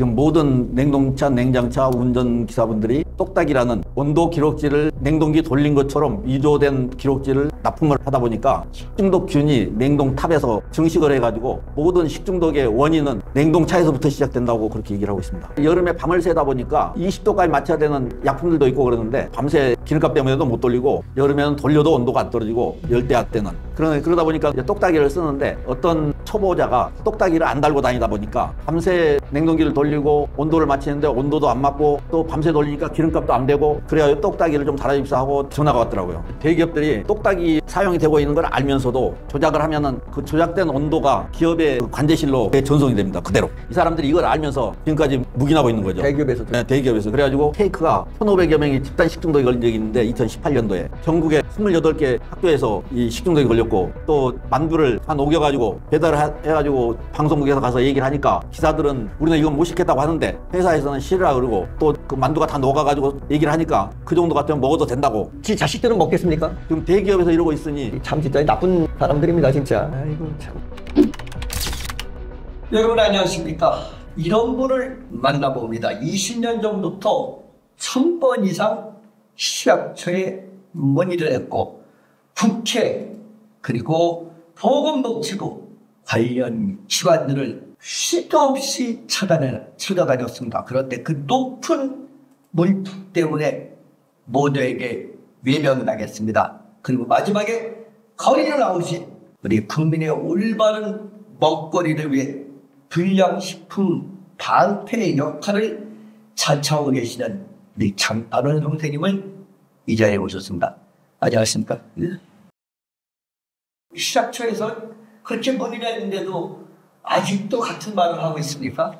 지금 모든 냉동차, 냉장차 운전기사분들이 똑딱이라는 온도 기록지를 냉동기 돌린 것처럼 위조된 기록지를 납품을 하다 보니까 식중독균이 냉동탑에서 증식을 해가지고 모든 식중독의 원인은 냉동차에서부터 시작된다고 그렇게 얘기를 하고 있습니다. 여름에 밤을 새다 보니까 20도까지 맞춰야 되는 약품들도 있고 그러는데 밤새 기름값 때문에도 못 돌리고 여름에는 돌려도 온도가 안 떨어지고 열대야 때는 그러다 보니까 이제 똑딱이를 쓰는데 어떤 초보자가 똑딱이를 안 달고 다니다 보니까 밤새 냉동기를 돌리고 온도를 맞추는데 온도도 안 맞고 또 밤새 돌리니까 기름값도 안 되고 그래야 똑딱이를 좀 달아줍사 하고 전화가 왔더라고요. 대기업들이 똑딱이 사용이 되고 있는 걸 알면서도 조작을 하면은 그 조작된 온도가 기업의 관제실로 전송이 됩니다. 그대로. 이 사람들이 이걸 알면서 지금까지 묵인하고 있는 거죠. 대기업에서도. 네, 대기업에서. 그래가지고 케이크가 1,500여 명이 집단 식중독에 걸린 적이 있는데 2018년도에 전국에 28개 학교에서 이 식중독이 걸렸고 또 만두를 한 오겨가지고 배달을 해가지고 방송국에서 가서 얘기를 하니까 기사들은 우리는 이건 못 시켰다고 하는데 회사에서는 싫으라 그러고 또 그 만두가 다 녹아가지고 얘기를 하니까 그 정도 같으면 먹어도 된다고. 지 자식들은 먹겠습니까? 지금 대기업에서 이러고 있으니 참 진짜 나쁜 사람들입니다 진짜. 아이고 참. 여러분 안녕하십니까. 이런 분을 만나봅니다. 20년 전부터 1000번 이상 시役처에 문의를 했고 국회 그리고 보건복지부 관련 기관들을 수도 없이 찾아다녔습니다. 그런데 그 높은 문턱 때문에 모두에게 외면을 하겠습니다. 그리고 마지막에 거리를 나오신 우리 국민의 올바른 먹거리를 위해 불량식품 방패의 역할을 자처하고 계시는 우리 장판원 선생님을 이 자리에 모셨습니다. 안녕하십니까? 시작처에서 그렇게 문의를 했는데도 아직도 같은 말을 하고 있습니까?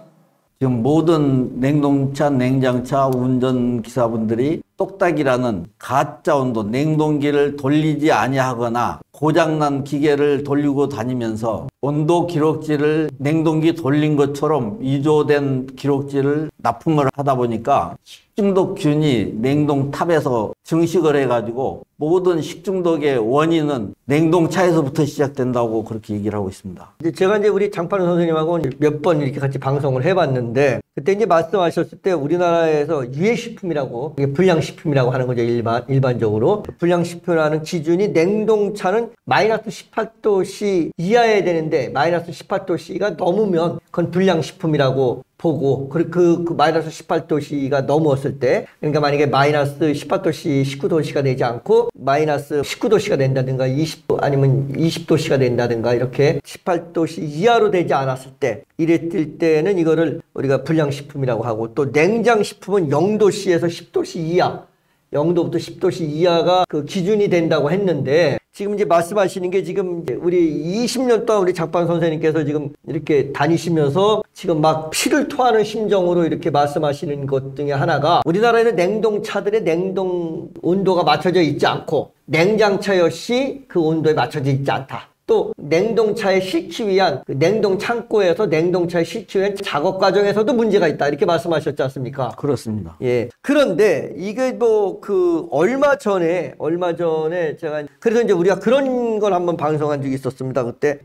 지금 모든 냉동차, 냉장차 운전기사분들이 똑딱이라는 가짜 온도, 냉동기를 돌리지 아니하거나 고장난 기계를 돌리고 다니면서 온도 기록지를 냉동기 돌린 것처럼 위조된 기록지를 납품을 하다 보니까 식중독균이 냉동탑에서 증식을 해가지고 모든 식중독의 원인은 냉동차에서부터 시작된다고 그렇게 얘기를 하고 있습니다. 제가 이제 우리 장판원 선생님하고 몇 번 이렇게 같이 방송을 해봤는데 그때 이제 말씀하셨을 때 우리나라에서 유해식품이라고 불량식품이라고 하는 거죠. 일반적으로 불량식품이라는 기준이 냉동차는 마이너스 18도씨 이하여야 되는데 마이너스 18도씨가 넘으면 그건 불량식품이라고 보고 그 마이너스 18도씨가 넘었을 때 그러니까 만약에 마이너스 18도씨 19도씨가 되지 않고 마이너스 19도씨가 된다든가 20도 아니면 20도씨가 된다든가 이렇게 18도씨 이하로 되지 않았을 때 이랬을 때는 이거를 우리가 불량식품이라고 하고 또 냉장식품은 0도씨에서 10도씨 이하 0도부터 10도씨 이하가 그 기준이 된다고 했는데 지금 이제 말씀하시는 게 지금 이제 우리 20년 동안 우리 장판 선생님께서 지금 이렇게 다니시면서 지금 막 피를 토하는 심정으로 이렇게 말씀하시는 것 중에 하나가 우리나라에는 냉동차들의 냉동 온도가 맞춰져 있지 않고 냉장차 역시 그 온도에 맞춰져 있지 않다. 또 냉동차에 싣기 위한 그 냉동 창고에서 냉동차에 싣기 위한 작업 과정에서도 문제가 있다 이렇게 말씀하셨지 않습니까? 그렇습니다. 예. 그런데 이게 뭐 그 얼마 전에 제가 그래서 이제 우리가 그런 걸 한번 방송한 적이 있었습니다. 그때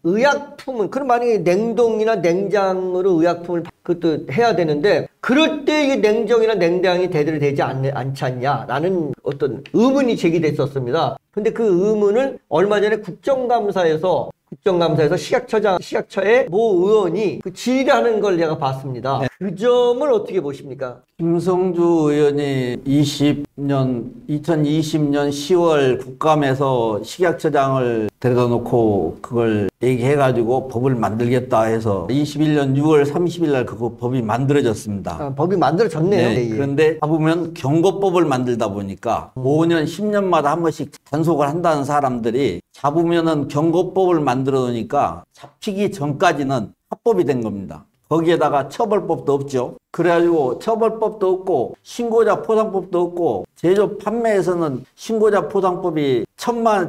의약품은 그럼 만약에 냉동이나 냉장으로 의약품을 그것도 해야 되는데 그럴 때 이게 냉정이나 냉장이 제대로 되지 않지 않냐라는 어떤 의문이 제기됐었습니다. 근데 그 의문을 얼마 전에 국정감사에서 식약처의 모 의원이 그 질의하는 걸 제가 봤습니다. 네. 그 점을 어떻게 보십니까? 김성주 의원이 2020년 10월 국감에서 식약처장을 데려다 놓고 그걸 얘기해가지고 법을 만들겠다 해서 21년 6월 30일 날 그 법이 만들어졌습니다. 법이 만들어졌네요. 네, 그런데 잡으면 경고법을 만들다 보니까 5년, 10년마다 한 번씩 단속을 한다는 사람들이 잡으면은 경고법을 만들어 놓으니까 잡히기 전까지는 합법이 된 겁니다. 거기에다가 처벌법도 없죠. 그래가지고 처벌법도 없고 신고자 포상법도 없고 제조 판매에서는 신고자 포상법이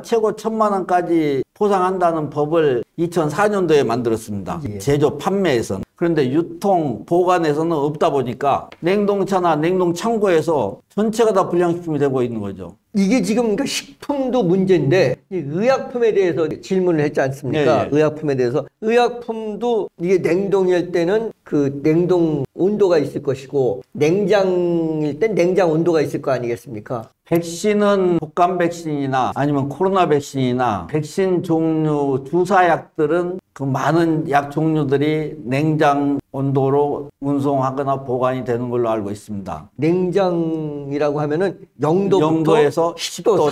최고 1,000만 원까지 포상한다는 법을 2004년도에 만들었습니다. 예. 제조 판매에서는. 그런데 유통 보관에서는 없다 보니까 냉동차나 냉동 창고에서 전체가 다 불량식품이 되고 있는 거죠. 이게 지금 그러니까 식품도 문제인데 이 의약품에 대해서 질문을 했지 않습니까? 예, 예. 의약품에 대해서. 의약품도 이게 냉동일 때는 그 냉동 온도가 있을 것이고, 냉장일 땐 냉장 온도가 있을 거 아니겠습니까? 백신은 독감 백신이나 아니면 코로나 백신이나 백신 종류 주사약들은 그 많은 약 종류들이 냉장 온도로 운송하거나 보관이 되는 걸로 알고 있습니다. 냉장이라고 하면은 0도부터 0도에서 10도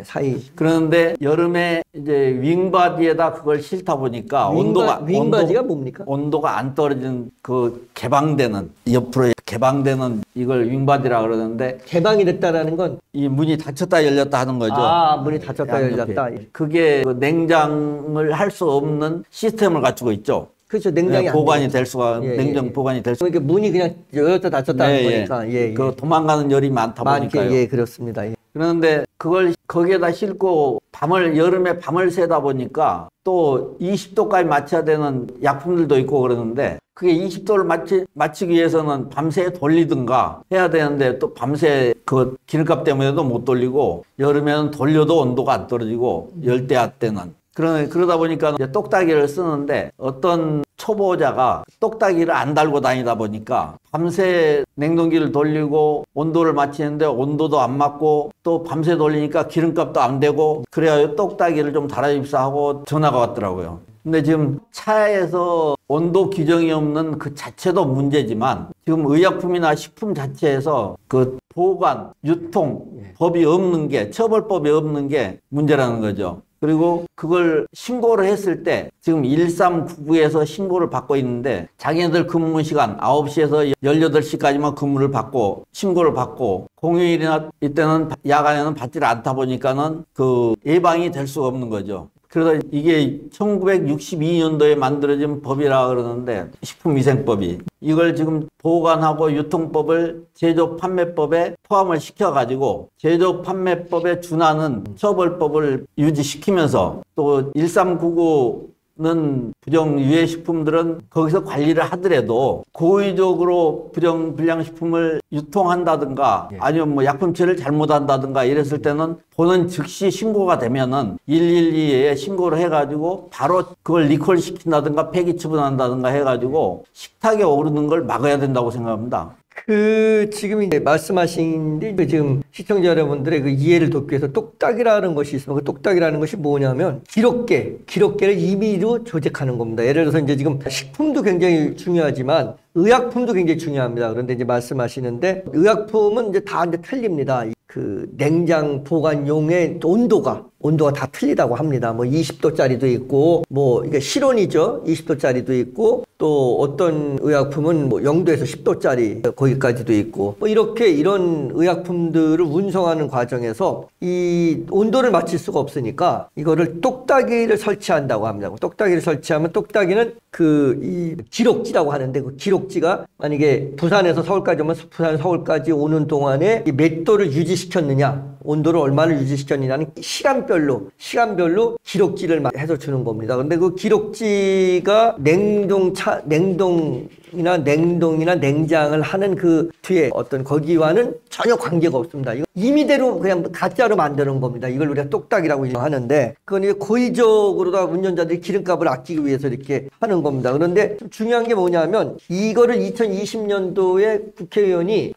사이. 그런데 여름에 이제 윙바디에다 그걸 싣다 보니까 윙바디가 뭡니까? 온도가 안 떨어지는 그 개방되는 옆으로 개방되는 이걸 윙바디라 그러는데 개방이 됐다라는 건 이 문이 닫혔다 열렸다 하는 거죠. 문이 닫혔다 열렸다. 그게 그 냉장을 할 수 없는 시스템을 갖추고 있죠. 그렇죠. 냉장이 보관이 될 수가 예, 냉장 예. 보관이 될 수. 그러니까 문이 그냥 열렸다 닫혔다 하는 거니까. 예, 예. 그 도망가는 열이 많다 보니까요. 예, 그렇습니다. 예. 그런데 그걸 거기에다 싣고 여름에 밤을 새다 보니까 또 20도까지 맞춰야 되는 약품들도 있고 그러는데 그게 20도를 맞추기 위해서는 밤새 돌리든가 해야 되는데 또 밤새 그 기름값 때문에도 못 돌리고 여름에는 돌려도 온도가 안 떨어지고 열대야 때는 그러다 보니까 이제 똑딱이를 쓰는데 어떤 초보자가 똑딱이를 안 달고 다니다 보니까 밤새 냉동기를 돌리고 온도를 맞추는데 온도도 안 맞고 또 밤새 돌리니까 기름값도 안 되고 그래야 똑딱이를 좀 달아줍사 하고 전화가 왔더라고요. 근데 지금 차에서 온도 규정이 없는 그 자체도 문제지만 지금 의약품이나 식품 자체에서 그 보관, 유통 법이 없는 게 처벌법이 없는 게 문제라는 거죠. 그리고 그걸 신고를 했을 때 지금 1399에서 신고를 받고 있는데 자기네들 근무 시간 9시에서 18시까지만 근무를 받고 신고를 받고 공휴일이나 이때는 야간에는 받지를 않다 보니까는 그 예방이 될 수가 없는 거죠. 그래서 이게 1962년도에 만들어진 법이라 그러는데 식품위생법이 이걸 지금 보관하고 유통법을 제조판매법에 포함을 시켜가지고 제조판매법에 준하는 처벌법을 유지시키면서 또 1399는 부정 유해식품들은 거기서 관리를 하더라도 고의적으로 불량식품을 유통한다든가 아니면 뭐 약품치를 잘못한다든가 이랬을 때는 보는 즉시 신고가 되면은 112에 신고를 해가지고 바로 그걸 리콜 시킨다든가 폐기 처분한다든가 해가지고 식탁에 오르는 걸 막아야 된다고 생각합니다. 지금 이제 말씀하신 게 지금 시청자 여러분들의 그 이해를 돕기 위해서 똑딱이라는 것이 있으면 그 똑딱이라는 것이 뭐냐면 기록계를 임의로 조작하는 겁니다. 예를 들어서 이제 지금 식품도 굉장히 중요하지만 의약품도 굉장히 중요합니다. 그런데 이제 말씀하시는데 의약품은 이제 다 이제 틀립니다. 그 냉장 보관용의 온도가 다 틀리다고 합니다. 뭐 20도짜리도 있고 뭐 이게 실온이죠. 20도짜리도 있고 또 어떤 의약품은 뭐 0도에서 10도짜리 거기까지도 있고 뭐 이렇게 이런 의약품들을 운송하는 과정에서 이 온도를 맞출 수가 없으니까 이거를 똑딱이를 설치한다고 합니다. 똑딱이를 설치하면 똑딱이는 이 기록지라고 하는데 그 기록지가 만약에 부산에서 서울까지 오면 부산 서울까지 오는 동안에 몇 도를 유지시켰느냐 온도를 얼마나 유지시켰느냐는 시간별로 기록지를 해서 주는 겁니다. 근데 그 기록지가 냉동이나 냉장을 하는 그 뒤에 어떤 거기와는 전혀 관계가 없습니다. 이거 임의대로 그냥 가짜로 만드는 겁니다. 이걸 우리가 똑딱이라고 하는데 그건 고의적으로다 운전자들이 기름값을 아끼기 위해서 이렇게 하는 겁니다. 그런데 좀 중요한 게 뭐냐면 이거를 2020년도에 국회의원이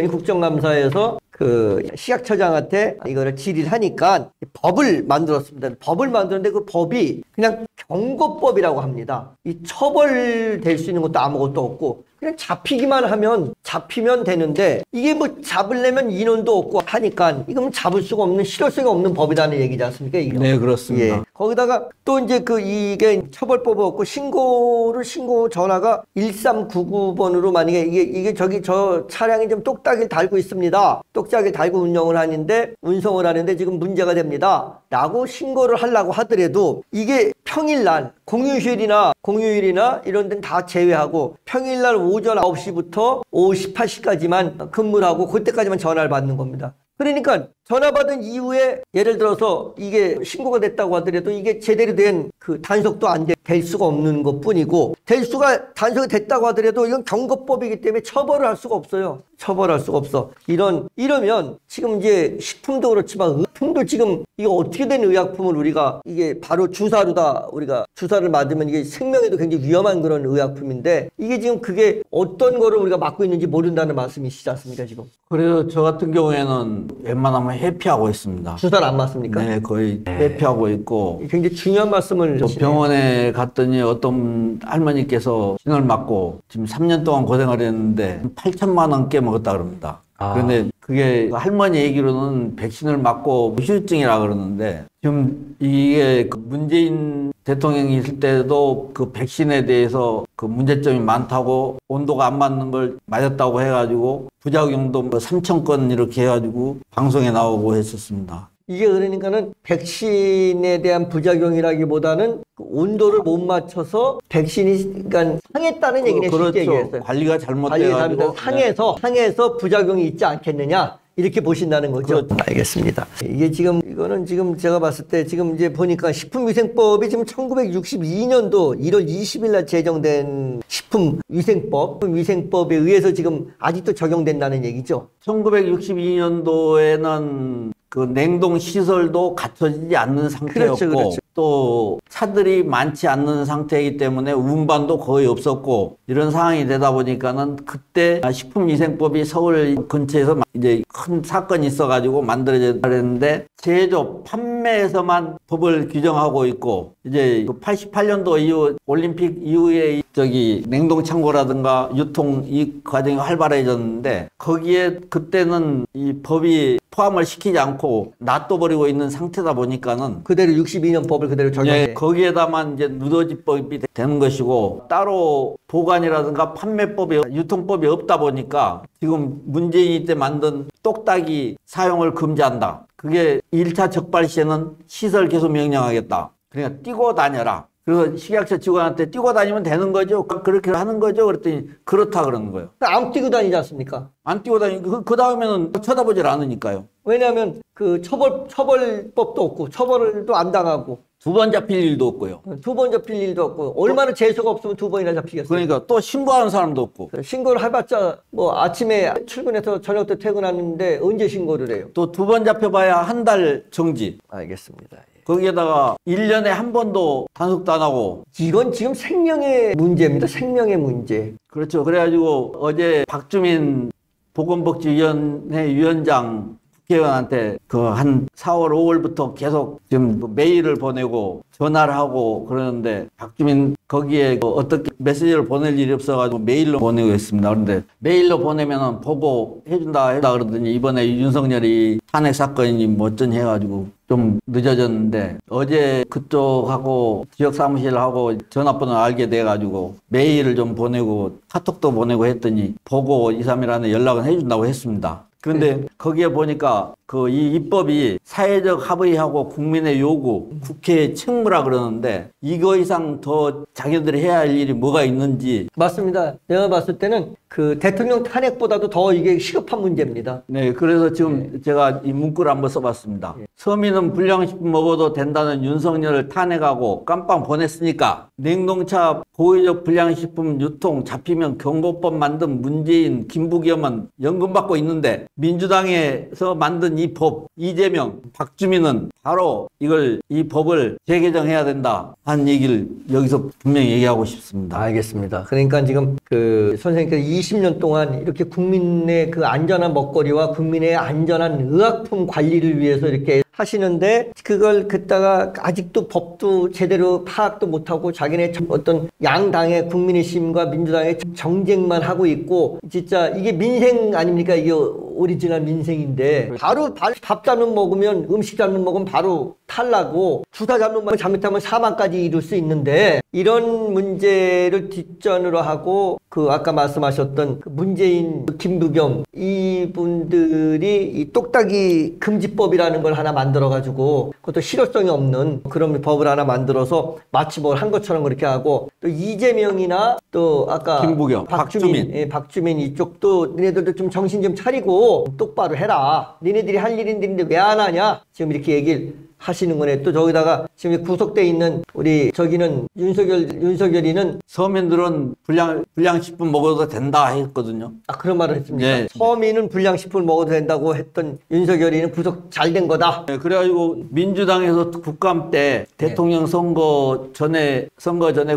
국정감사에서 그 식약처장한테 이거를 질의를 하니까 법을 만들었습니다. 법을 만드는데 그 법이 그냥 경고법이라고 합니다. 이 처벌될 수 있는 것도 아무것도 없고 그냥 잡히면 되는데 이게 뭐 잡으려면 인원도 없고 하니까 이건 잡을 수가 없는 실효성이 없는 법이라는 얘기지 않습니까? 이게? 네, 그렇습니다. 예. 거기다가 또 이제 이게 처벌법이 없고 신고 전화가 1399번으로 만약에 이게 저 차량이 좀 똑딱이를 달고 있습니다. 똑딱이를 달고 운송을 하는데 지금 문제가 됩니다. 라고 신고를 하려고 하더라도 이게 평일날 공휴일이나 이런 데는 다 제외하고 평일날 오전 9시부터 오후 18시까지만 근무를 하고 그때까지만 전화를 받는 겁니다. 그러니까 전화 받은 이후에 예를 들어서 이게 신고가 됐다고 하더라도 이게 제대로 된 그 단속도 안 될 수가 없는 것 뿐이고, 될 수가 단속이 됐다고 하더라도 이건 경고법이기 때문에 처벌을 할 수가 없어요. 처벌할 수가 없어. 이러면 지금 이제 식품도 그렇지만 의약품도 지금 이거 어떻게 된 의약품을 우리가 이게 바로 주사로 다 우리가 주사를 맞으면 이게 생명에도 굉장히 위험한 그런 의약품인데, 이게 지금 그게 어떤 거를 우리가 맞고 있는지 모른다는 말씀이시지 않습니까 지금? 그래서 저 같은 경우에는 웬만하면 회피하고 있습니다. 주사를 안 맞습니까? 네, 거의 회피하고 있고. 굉장히 중요한 말씀을 또 병원에 갔더니 어떤 할머니께서 신을 맞고 지금 3년 동안 고생을 했는데 8천만 원 깨먹었다 그럽니다. 그런데 그게 할머니 얘기로는 백신을 맞고 후유증이라 그러는데, 지금 이게 그 문재인 대통령이 있을 때도 그 백신에 대해서 그 문제점이 많다고, 온도가 안 맞는 걸 맞았다고 해가지고 부작용도 뭐 3천 건 이렇게 해가지고 방송에 나오고 했었습니다. 이게 그러니까는 백신에 대한 부작용이라기보다는 그 온도를 못 맞춰서 백신이 그러니까 상했다는 얘기네. 그렇죠. 쉽게 얘기했어요. 관리가 잘못돼가지고 상해서 부작용이 있지 않겠느냐 이렇게 보신다는 거죠. 그렇죠. 알겠습니다. 이게 지금 이거는 지금 제가 봤을 때 지금 이제 보니까 식품위생법이 지금 1962년도 1월 20일 날 제정된 식품위생법에 의해서 지금 아직도 적용된다는 얘기죠. 1962년도에는 그 냉동 시설도 갖춰지지 않는 상태였고, 그렇죠. 또 차들이 많지 않는 상태이기 때문에 운반도 거의 없었고, 이런 상황이 되다 보니까는 그때 식품위생법이 서울 근처에서 이제 큰 사건이 있어가지고 만들어져야 했는데, 제조, 판매에서만 법을 규정하고 있고, 이제 88년도 이후 올림픽 이후에 저기 냉동 창고라든가 유통 이 과정이 활발해졌는데, 거기에 그때는 이 법이 포함을 시키지 않고 놔둬버리고 있는 상태다 보니까는 그대로 62년 법을 그대로 적용해. 예, 거기에다만 이제 누더지법이 되는 것이고, 따로 보관이라든가 판매법이, 유통법이 없다 보니까 지금 문재인이 때 만든 똑딱이 사용을 금지한다. 그게 1차 적발 시에는 시설 개소 명령하겠다. 그러니까 뛰고 다녀라. 그래서 식약처 직원한테 뛰고 다니면 되는 거죠? 그렇게 하는 거죠? 그랬더니 그렇다 그러는 거예요. 안 뛰고 다니지 않습니까? 안 뛰고 다니고 그 다음에는 쳐다보질 않으니까요. 왜냐하면 그 처벌법도 없고 처벌도 안 당하고 2번 잡힐 일도 없고요. 2번 잡힐 일도 없고, 얼마나 재수가 없으면 2번이나 잡히겠어요. 그러니까 또 신고하는 사람도 없고. 신고를 해봤자 뭐 아침에 출근해서 저녁 때 퇴근하는데 언제 신고를 해요? 또 2번 잡혀봐야 한 달 정지. 알겠습니다. 거기에다가 1년에 한 번도 단속도 안 하고. 이건 지금 생명의 문제입니다. 생명의 문제. 그렇죠. 그래가지고 어제 박주민 보건복지위원회 위원장 국회의원한테 그 한 4월, 5월부터 계속 지금 메일을 보내고 전화를 하고 그러는데, 박주민 거기에 어떻게 메시지를 보낼 일이 없어가지고 메일로 보내고 있습니다. 그런데 메일로 보내면은 보고 해준다 그러더니, 이번에 윤석열이 탄핵 사건이 뭐 어쩐 해가지고 좀 늦어졌는데, 어제 그쪽하고 지역 사무실하고 전화번호를 알게 돼가지고 메일을 좀 보내고 카톡도 보내고 했더니 보고 2, 3일 안에 연락은 해준다고 했습니다. 그런데 거기에 보니까 그 이 입법이 사회적 합의하고 국민의 요구, 국회의 책무라 그러는데, 이거 이상 더 자기들이 해야 할 일이 뭐가 있는지. 맞습니다. 내가 봤을 때는 그 대통령 탄핵보다도 더 이게 시급한 문제입니다. 네, 그래서 지금 제가 이 문구를 한번 써봤습니다. 서민은 불량식품 먹어도 된다는 윤석열을 탄핵하고 깜빵 보냈으니까 냉동차 고의적 불량식품 유통 잡히면 경고법 만든 문재인, 김부겸은 연금 받고 있는데, 민주당에서 만든 이 법, 이재명, 박주민은 바로 이 법을 재개정해야 된다 한 얘기를 여기서 분명히 얘기하고 싶습니다. 알겠습니다. 그러니까 지금 그 선생님께서 20년 동안 이렇게 국민의 그 안전한 먹거리와 국민의 안전한 의약품 관리를 위해서 이렇게 하시는데, 그걸 그다가 아직도 법도 제대로 파악도 못하고 자기네 어떤 양당의 국민의힘과 민주당의 정쟁만 하고 있고, 진짜 이게 민생 아닙니까? 이게 오리지널 민생인데, 바로 밥 잘못 먹으면, 음식 잘못 먹으면 바로 탈나고, 주사 잘못하면 사망까지 이룰 수 있는데, 이런 문제를 뒷전으로 하고 그 아까 말씀하셨던 그 문재인, 김부겸 이분들이 이 똑딱이 금지법이라는 걸 하나 만들어가지고, 그것도 실효성이 없는 그런 법을 하나 만들어서 마치 뭘 한 것처럼 그렇게 하고, 또 이재명이나 또 아까 김부겸, 박주민 이쪽도 너네들도 좀 정신 좀 차리고 하고 똑바로 해라. 니네들이 할 일인데 왜 안 하냐? 지금 이렇게 얘기를 하시는 거네. 또 저기다가 지금 구속돼 있는 우리 저기는 윤석열이는 서민들은 불량식품 먹어도 된다 했거든요. 아 그런 말을 했습니까? 네. 서민은 불량식품을 먹어도 된다고 했던 윤석열이는 구속 잘 된 거다. 네, 그래가지고 민주당에서 국감 때 대통령 선거 전에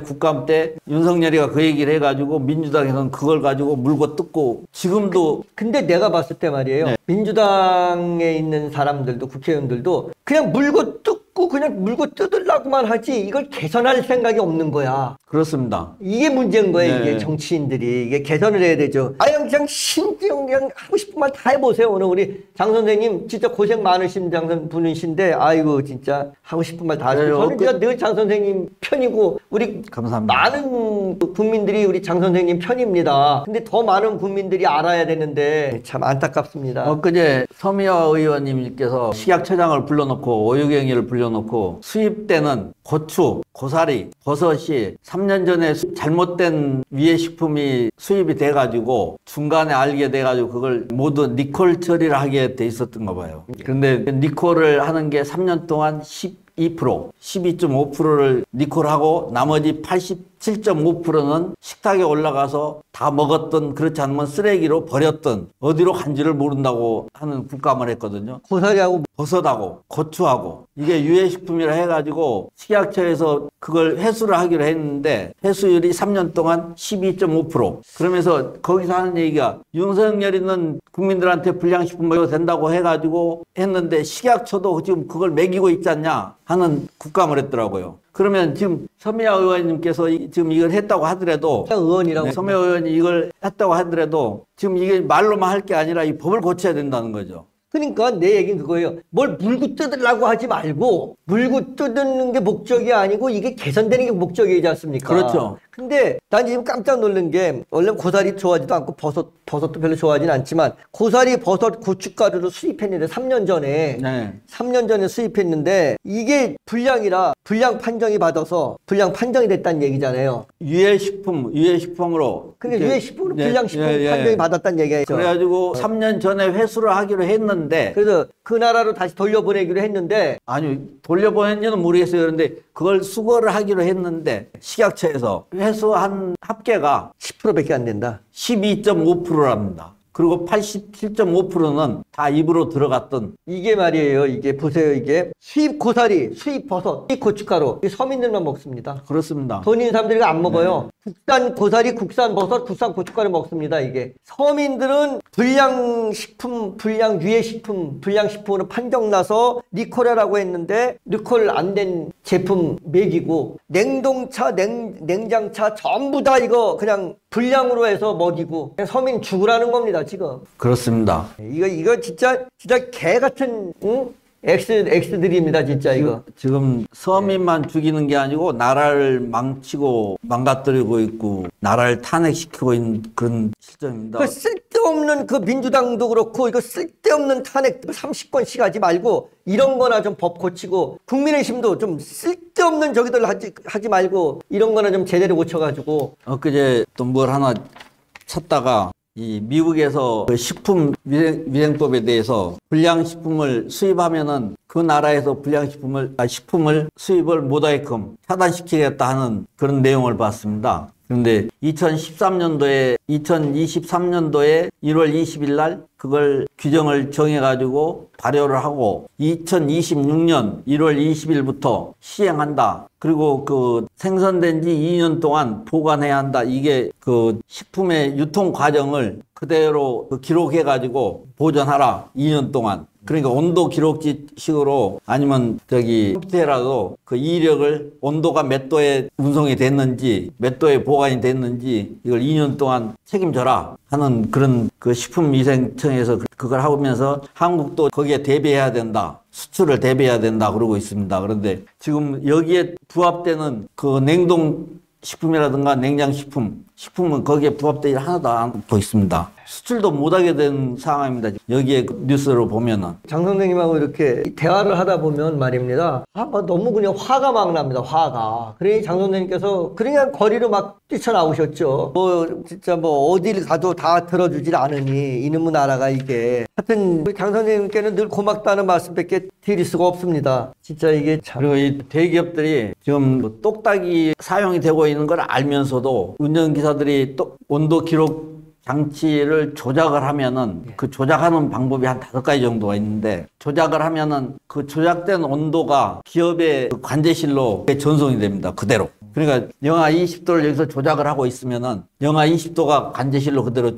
국감 때 윤석열이가 그 얘기를 해가지고 민주당에서는 그걸 가지고 물고 뜯고 지금도 근데 내가 봤을 때 말이에요. 네. 민주당에 있는 사람들도 국회의원들도 그냥 물고 뜯고 그냥 물고 뜯으려고만 하지 이걸 개선할 생각이 없는 거야. 그렇습니다. 이게 문제인 거예요. 네. 이게 정치인들이 이게 개선을 해야 되죠. 그냥 신경 그냥 하고 싶은 말 다 해보세요. 오늘 우리 장 선생님 진짜 고생 많으신 분이신데 아이고 진짜 하고 싶은 말 다 하시고 저는 진짜 늘 장 선생님 편이고 우리 감사합니다. 많은 국민들이 우리 장 선생님 편입니다. 근데 더 많은 국민들이 알아야 되는데 참 안타깝습니다. 엊그제 서미화 의원님께서 식약처장을 불러놓고 오유경이를 불러놓고 수입되는 고추, 고사리, 버섯이 3년 전에 잘못된 위해식품이 수입이 돼가지고 중간에 알게 돼가지고 그걸 모두 니콜 처리를 하게 돼 있었던가 봐요. 그런데 니콜을 하는 게 3년 동안 12.5%를 니콜하고 나머지 87.5%는 식탁에 올라가서 다 먹었던 그렇지 않으면 쓰레기로 버렸던 어디로 간지를 모른다고 하는 국감을 했거든요. 고사리하고 버섯하고 고추하고 이게 유해식품이라 해가지고 식약처에서 그걸 회수를 하기로 했는데 회수율이 3년 동안 12.5%. 그러면서 거기서 하는 얘기가 윤석열이는 국민들한테 불량식품 먹여도 된다고 해가지고 했는데 식약처도 지금 그걸 먹이고 있지 않냐 하는 국감을 했더라고요. 그러면 지금 서미화 의원님께서 지금 이걸 했다고 하더라도 의원이라고 서미화 의원이 이걸 했다고 하더라도 지금 이게 말로만 할 게 아니라 이 법을 고쳐야 된다는 거죠. 그러니까 내 얘기는 그거예요. 뭘 물고 뜯으려고 하지 말고 물고 뜯는 게 목적이 아니고 이게 개선되는 게 목적이지 않습니까? 그렇죠. 근데 난 지금 깜짝 놀란 게 원래 고사리 좋아하지도 않고 버섯도 별로 좋아하진 않지만 고사리, 버섯, 고춧가루를 수입했는데 3년 전에 네. 3년 전에 수입했는데 이게 불량이라 불량 판정이 받아서 불량 판정이 됐다는 얘기잖아요. 유해식품으로 그러니까 유해식품으로 예, 불량식품 예, 예. 판정이 받았다는 얘기죠. 그래가지고 3년 전에 회수를 하기로 했는데 그래서 그 나라로 다시 돌려보내기로 했는데 아니 돌려보냈는지는 모르겠어요. 그런데 그걸 수거를 하기로 했는데 식약처에서 회수한 합계가 10%밖에 안 된다. 12.5%랍니다. 그리고 87.5%는 다 입으로 들어갔던 이게 말이에요. 이게 보세요. 이게 수입 고사리, 수입 버섯, 수입 고춧가루 이 서민들만 먹습니다. 그렇습니다. 돈 있는 사람들이 안 먹어요. 국산 고사리, 국산 버섯, 국산 고춧가루 먹습니다. 이게 서민들은 불량식품, 불량 유해식품, 불량식품으로 판정나서 니콜이라고 했는데 니콜 안 된 제품 먹이고 냉동차, 냉장차 전부 다 이거 그냥 불량으로 해서 먹이고 그냥 서민 죽으라는 겁니다. 지금 그렇습니다. 이거 진짜 개 같은 X들입니다, 진짜 이거. 지금 서민만 죽이는 게 아니고 나라를 망치고 망가뜨리고 있고 나라를 탄핵시키고 있는 그런 실정입니다. 그 쓸데없는 그 민주당도 그렇고 이거 쓸데없는 탄핵 30건씩 하지 말고 이런 거나 좀 법 고치고 국민의힘도 좀 쓸데없는 저기들 하지 말고 이런 거나 좀 제대로 고쳐가지고 엊그제 또 뭘 하나 찾다가 이 미국에서 그 식품 위생법에 대해서 불량식품을 수입하면은 그 나라에서 식품을 수입을 못하게끔 차단시키겠다 하는 그런 내용을 봤습니다. 그런데 2023년도에 1월 20일 날 그걸 규정을 정해가지고 발효를 하고 2026년 1월 20일부터 시행한다. 그리고 그 생산된 지 2년 동안 보관해야 한다. 이게 그 식품의 유통 과정을 그대로 기록해가지고 보존하라. 2년 동안. 그러니까 온도 기록지식으로 아니면 컴퓨터라도 그 이력을 온도가 몇 도에 운송이 됐는지 몇 도에 보관이 됐는지 이걸 2년 동안 책임져라 하는 그런 그 식품위생청에서 그걸 하면서 한국도 거기에 대비해야 된다. 수출을 대비해야 된다 그러고 있습니다. 그런데 지금 여기에 부합되는 그 냉동식품이라든가 냉장식품은 거기에 부합되지 하나도 않고 있습니다. 수출도 못하게 된 상황입니다. 여기에 뉴스로 보면은. 장 선생님하고 이렇게 대화를 하다 보면 말입니다. 너무 그냥 화가 막 납니다. 화가. 그러니 장 선생님께서 그냥 거리로 막 뛰쳐나오셨죠. 진짜 어디를 가도 다 들어주질 않으니 이놈의 나라가 이게. 하여튼 장 선생님께는 늘 고맙다는 말씀밖에 드릴 수가 없습니다. 진짜 이게 참. 그리고 이 대기업들이 지금 똑딱이 사용이 되고 있는 걸 알면서도 운전기사들이 또 온도 기록 장치를 조작을 하면은 그 조작하는 방법이 한 5가지 정도가 있는데, 조작을 하면은 그 조작된 온도가 기업의 그 관제실로 전송이 됩니다. 그대로. 그러니까 영하 20도를 여기서 조작을 하고 있으면은 영하 20도가 관제실로 그대로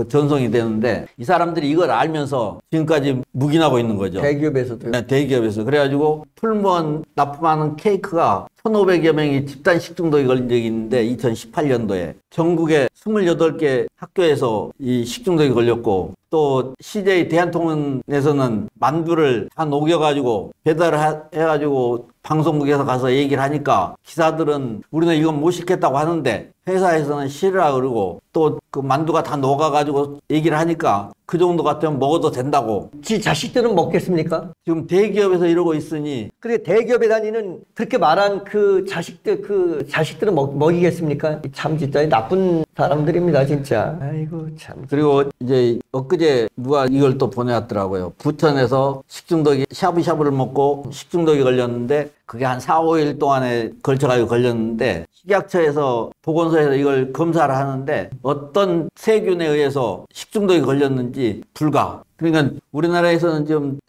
전송이 되는데, 이 사람들이 이걸 알면서 지금까지 묵인하고 있는 거죠. 대기업에서도요? 네, 대기업에서. 그래가지고 풀무원 납품하는 케이크가 1,500여 명이 집단 식중독에 걸린 적이 있는데, 2018년도에 전국에 28개 학교에서 이 식중독에 걸렸고, 또 CJ 대한통운에서는 만두를 다 녹여가지고 배달을 해가지고 방송국에서 가서 얘기를 하니까 기사들은 우리는 이건 못 시켰다고 하는데 회사에서는 싫으라 그러고, 또 그 만두가 다 녹아가지고 얘기를 하니까 그 정도 같으면 먹어도 된다고. 지 자식들은 먹겠습니까? 지금 대기업에서 이러고 있으니. 그래, 대기업에 다니는 그렇게 말한 그 자식들은 먹이겠습니까? 참 진짜 나쁜 사람들입니다, 진짜. 아이고 참. 그리고 이제 엊그제 누가 이걸 또 보내왔더라고요. 부천에서 식중독이 샤브샤브를 먹고 식중독이 걸렸는데, 그게 한 4, 5일 동안에 걸쳐가지고 걸렸는데, 식약처에서 보건소에서 이걸 검사를 하는데 어떤 세균에 의해서 식중독이 걸렸는지 불가. 그러니까 우리나라에서는 지금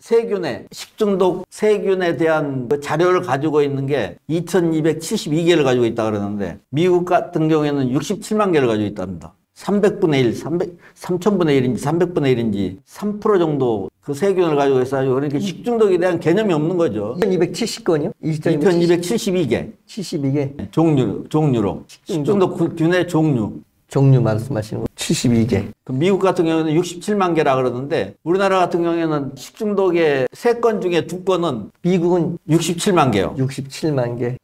식중독 세균에 대한 그 자료를 가지고 있는 게 2,272개를 가지고 있다 그러는데, 미국 같은 경우에는 67만 개를 가지고 있답니다. 300분의 1, 3,000분의 1인지 300분의 1인지 3% 정도 그 세균을 가지고 있어가지고, 그러니까 식중독에 대한 개념이 없는 거죠. 2,270건이요? 2,272개. 72개. 종류로. 식중독 균의 종류 말씀하시는 거. 72개. 미국 같은 경우에는 67만 개라 그러는데, 우리나라 같은 경우에는 식중독의 3건 중에 2건은 미국은 67만 개요. 67만 개.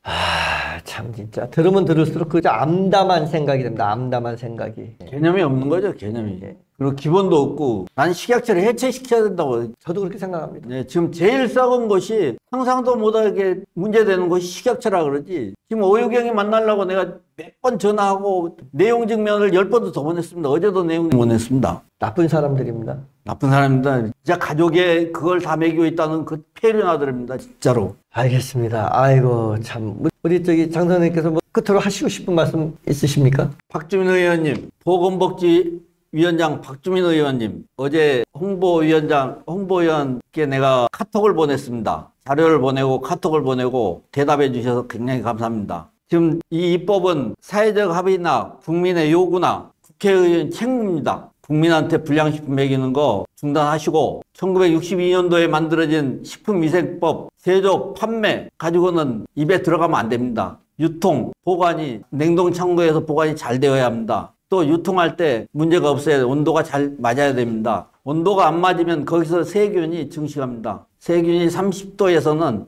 참 진짜 들으면 들을수록 그저 암담한 생각이 됩니다. 암담한 생각이. 개념이 없는 거죠, 개념이. 그리고 기본도 없고, 난 식약처를 해체시켜야 된다고. 저도 그렇게 생각합니다. 네, 지금 제일 썩은 것이, 상상도 못하게 문제되는 것이 식약처라 그러지. 지금 오유경이 만나려고 내가 몇 번 전화하고 내용 증명을 10번도 더 보냈습니다. 어제도 내용 보냈습니다. 나쁜 사람들입니다. 나쁜 사람입니다. 진짜 가족에 그걸 다 먹이고 있다는 그 폐륜아들입니다, 진짜로. 알겠습니다. 아이고 참. 우리 장 선생님께서 끝으로 하시고 싶은 말씀 있으십니까? 박주민 의원님, 보건복지위원장 박주민 의원님, 어제 홍보위원께 내가 카톡을 보냈습니다. 자료를 보내고 카톡을 보내고 대답해 주셔서 굉장히 감사합니다. 지금 이 입법은 사회적 합의나 국민의 요구나 국회의원 책무입니다. 국민한테 불량식품 먹이는 거 중단하시고, 1962년도에 만들어진 식품위생법 제조, 판매 가지고는 입에 들어가면 안 됩니다. 유통, 보관이, 냉동창고에서 보관이 잘 되어야 합니다. 또 유통할 때 문제가 없어야 돼. 온도가 잘 맞아야 됩니다. 온도가 안 맞으면 거기서 세균이 증식합니다. 세균이 30도에서는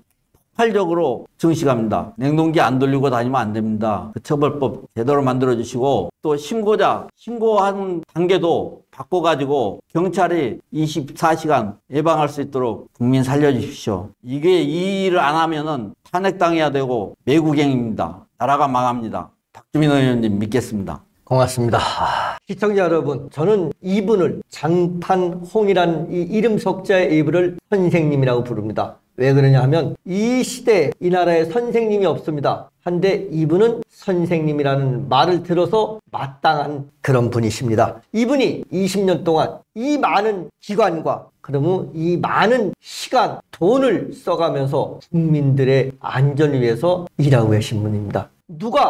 폭발적으로 증식합니다. 냉동기 안 돌리고 다니면 안 됩니다. 그 처벌법 제대로 만들어 주시고, 또 신고하는 단계도 바꿔가지고 경찰이 24시간 예방할 수 있도록 국민 살려주십시오. 이게 이 일을 안 하면은 탄핵당해야 되고 매국행입니다. 나라가 망합니다. 박주민 의원님 믿겠습니다. 고맙습니다. 시청자 여러분, 저는 이분을 장판홍이란 이 이름 석자의 이분을 선생님이라고 부릅니다. 왜 그러냐 하면 이 시대 이 나라에 선생님이 없습니다. 한데 이분은 선생님이라는 말을 들어서 마땅한 그런 분이십니다. 이분이 20년 동안 이 많은 기관과 그러면 이 많은 시간, 돈을 써가면서 국민들의 안전을 위해서 일하고 계신 분입니다.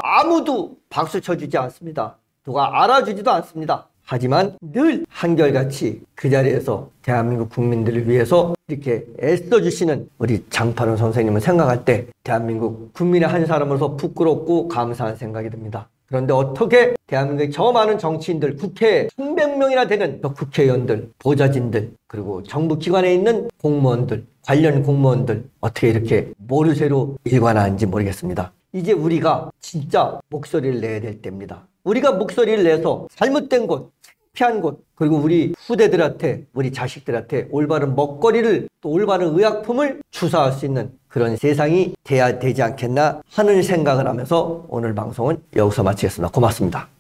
아무도 박수 쳐주지 않습니다. 누가 알아주지도 않습니다. 하지만 늘 한결같이 그 자리에서 대한민국 국민들을 위해서 이렇게 애써주시는 우리 장판홍 선생님을 생각할 때 대한민국 국민의 한 사람으로서 부끄럽고 감사한 생각이 듭니다. 그런데 어떻게 대한민국의 저 많은 정치인들, 국회에 300명이나 되는 국회의원들, 보좌진들, 그리고 정부 기관에 있는 공무원들, 관련 공무원들 어떻게 이렇게 모르쇠로 일관하는지 모르겠습니다. 이제 우리가 진짜 목소리를 내야 될 때입니다. 우리가 목소리를 내서 잘못된 곳, 피한 곳, 그리고 우리 후대들한테, 우리 자식들한테 올바른 먹거리를 또 올바른 의약품을 추사할 수 있는 그런 세상이 돼야 되지 않겠나 하는 생각을 하면서 오늘 방송은 여기서 마치겠습니다. 고맙습니다.